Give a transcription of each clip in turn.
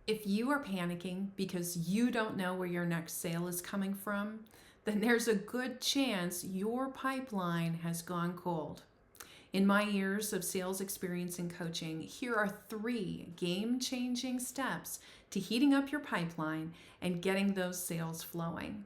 If you are panicking because you don't know where your next sale is coming from, then there's a good chance your pipeline has gone cold. In my years of sales experience and coaching, here are 3 game-changing steps to heating up your pipeline and getting those sales flowing.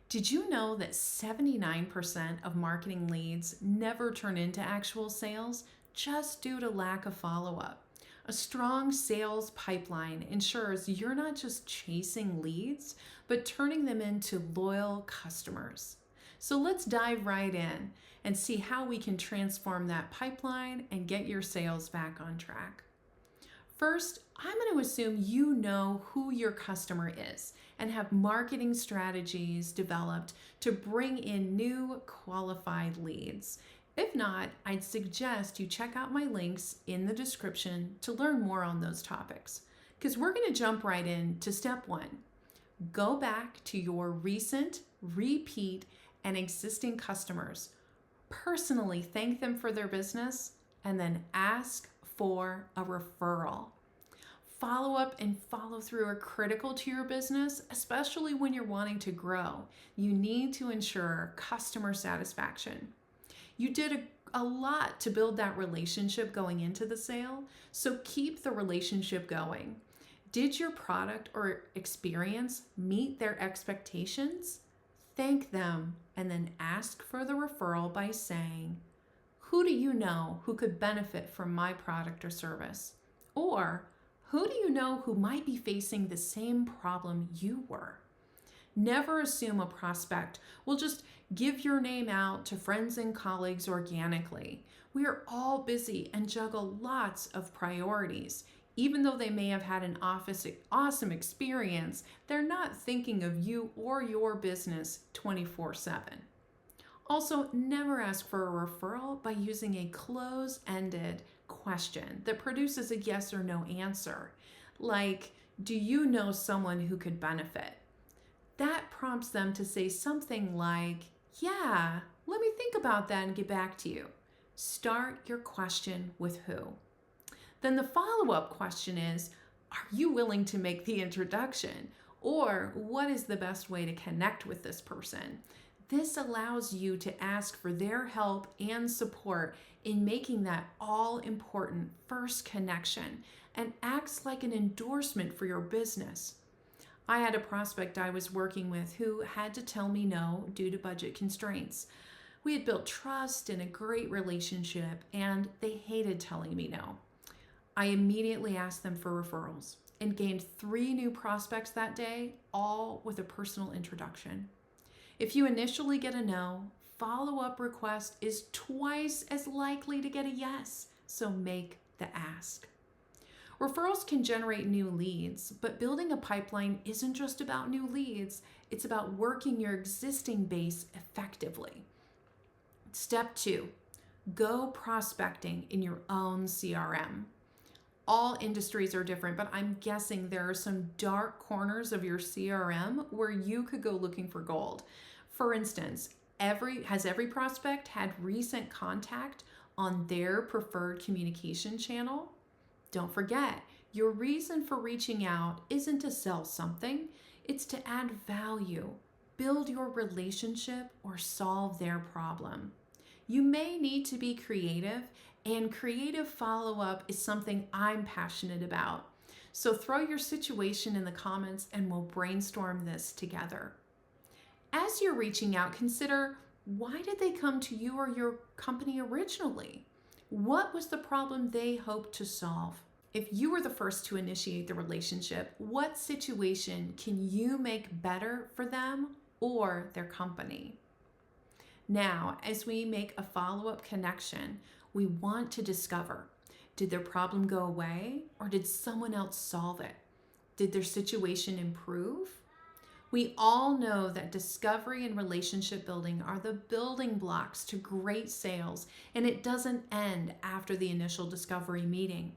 Did you know that 79% of marketing leads never turn into actual sales just due to lack of follow-up? A strong sales pipeline ensures you're not just chasing leads, but turning them into loyal customers. So let's dive right in and see how we can transform that pipeline and get your sales back on track. First, I'm going to assume you know who your customer is and have marketing strategies developed to bring in new qualified leads. If not, I'd suggest you check out my links in the description to learn more on those topics. Because we're going to jump right into step 1. Go back to your recent, repeat, and existing customers. Personally thank them for their business and then ask for a referral. Follow up and follow through are critical to your business, especially when you're wanting to grow. You need to ensure customer satisfaction. You did a lot to build that relationship going into the sale, so keep the relationship going. Did your product or experience meet their expectations? Thank them and then ask for the referral by saying, "Who do you know who could benefit from my product or service?" Or, "Who do you know who might be facing the same problem you were?" Never assume a prospect will just give your name out to friends and colleagues organically. We are all busy and juggle lots of priorities. Even though they may have had an awesome experience, they're not thinking of you or your business 24/7. Also, never ask for a referral by using a close-ended question that produces a yes or no answer. Like, "Do you know someone who could benefit?" That prompts them to say something like, "Yeah, let me think about that and get back to you." Start your question with who. Then the follow-up question is, are you willing to make the introduction? Or what is the best way to connect with this person? This allows you to ask for their help and support in making that all-important first connection and acts like an endorsement for your business. I had a prospect I was working with who had to tell me no due to budget constraints. We had built trust and a great relationship, and they hated telling me no. I immediately asked them for referrals and gained 3 new prospects that day, all with a personal introduction. If you initially get a no, follow-up request is twice as likely to get a yes, so make the ask. Referrals can generate new leads, but building a pipeline isn't just about new leads, it's about working your existing base effectively. Step 2, go prospecting in your own CRM. All industries are different, but I'm guessing there are some dark corners of your CRM where you could go looking for gold. For instance, has every prospect had recent contact on their preferred communication channel? Don't forget, your reason for reaching out isn't to sell something, it's to add value, build your relationship, or solve their problem. You may need to be creative, and creative follow-up is something I'm passionate about. So throw your situation in the comments and we'll brainstorm this together. As you're reaching out, consider, why did they come to you or your company originally? What was the problem they hoped to solve? If you were the first to initiate the relationship, what situation can you make better for them or their company? Now, as we make a follow-up connection, we want to discover, did their problem go away or did someone else solve it? Did their situation improve? We all know that discovery and relationship building are the building blocks to great sales, and it doesn't end after the initial discovery meeting.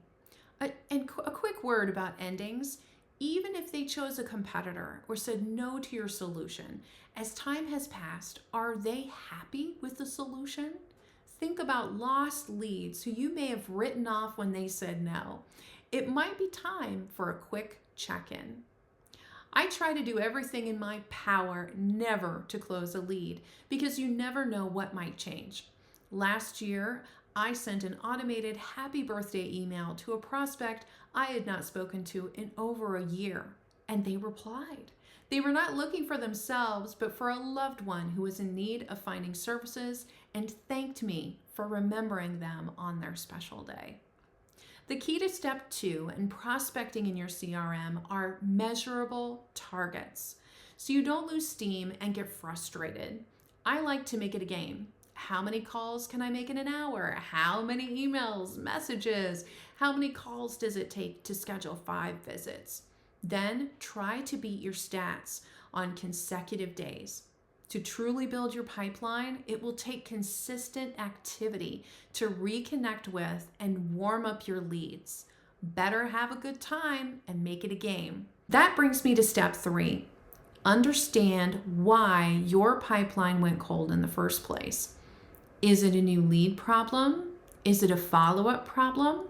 And a quick word about endings. Even if they chose a competitor or said no to your solution, as time has passed, are they happy with the solution? Think about lost leads who you may have written off when they said no. it might be time for a quick check-in. I try to do everything in my power never to close a lead because you never know what might change. Last year, I sent an automated happy birthday email to a prospect I had not spoken to in over a year, and they replied. They were not looking for themselves, but for a loved one who was in need of finding services, and thanked me for remembering them on their special day. The key to step 2 in prospecting in your CRM are measurable targets, so you don't lose steam and get frustrated. I like to make it a game. How many calls can I make in an hour? How many emails, messages? How many calls does it take to schedule 5 visits? Then try to beat your stats on consecutive days. To truly build your pipeline, it will take consistent activity to reconnect with and warm up your leads. Better have a good time and make it a game. That brings me to step 3. Understand why your pipeline went cold in the first place. Is it a new lead problem? Is it a follow-up problem?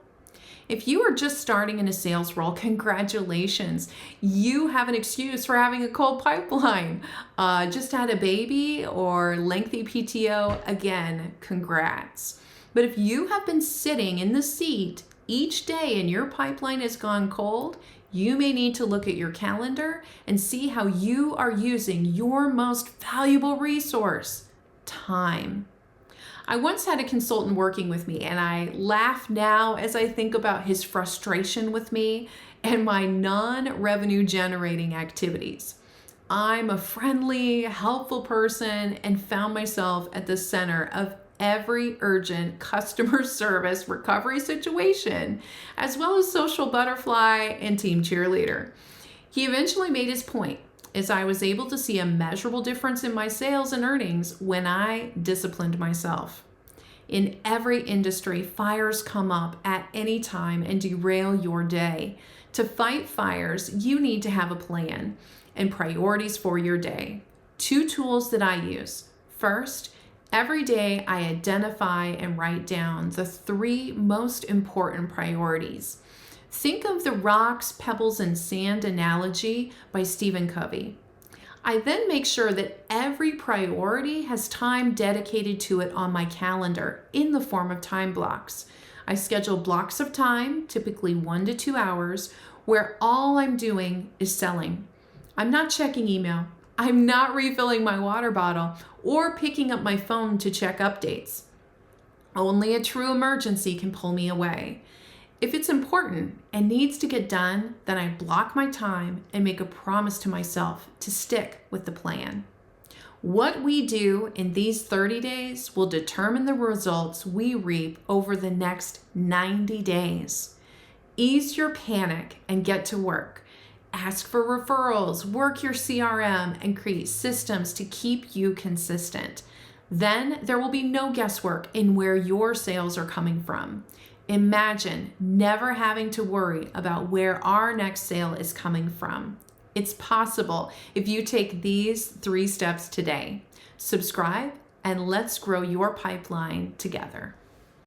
If you are just starting in a sales role, congratulations. You have an excuse for having a cold pipeline. Just had a baby or lengthy PTO, again, congrats. But if you have been sitting in the seat each day and your pipeline has gone cold, you may need to look at your calendar and see how you are using your most valuable resource, time. I once had a consultant working with me, and I laugh now as I think about his frustration with me and my non-revenue generating activities. I'm a friendly, helpful person and found myself at the center of every urgent customer service recovery situation, as well as social butterfly and team cheerleader. He eventually made his point, as I was able to see a measurable difference in my sales and earnings when I disciplined myself. In every industry, fires come up at any time and derail your day. To fight fires, you need to have a plan and priorities for your day. 2 tools that I use. First, every day I identify and write down the 3 most important priorities. Think of the rocks, pebbles, and sand analogy by Covey. I then make sure that every priority has time dedicated to it on my calendar in the form of time blocks. I schedule blocks of time, typically 1 to 2 hours, where all I'm doing is selling. I'm not checking email. I'm not refilling my water bottle or picking up my phone to check updates. Only a true emergency can pull me away. If it's important and needs to get done, then I block my time and make a promise to myself to stick with the plan. What we do in these 30 days will determine the results we reap over the next 90 days. Ease your panic and get to work. Ask for referrals, work your CRM, and create systems to keep you consistent. Then there will be no guesswork in where your sales are coming from. Imagine never having to worry about where our next sale is coming from. It's possible if you take these 3 steps today. Subscribe and let's grow your pipeline together.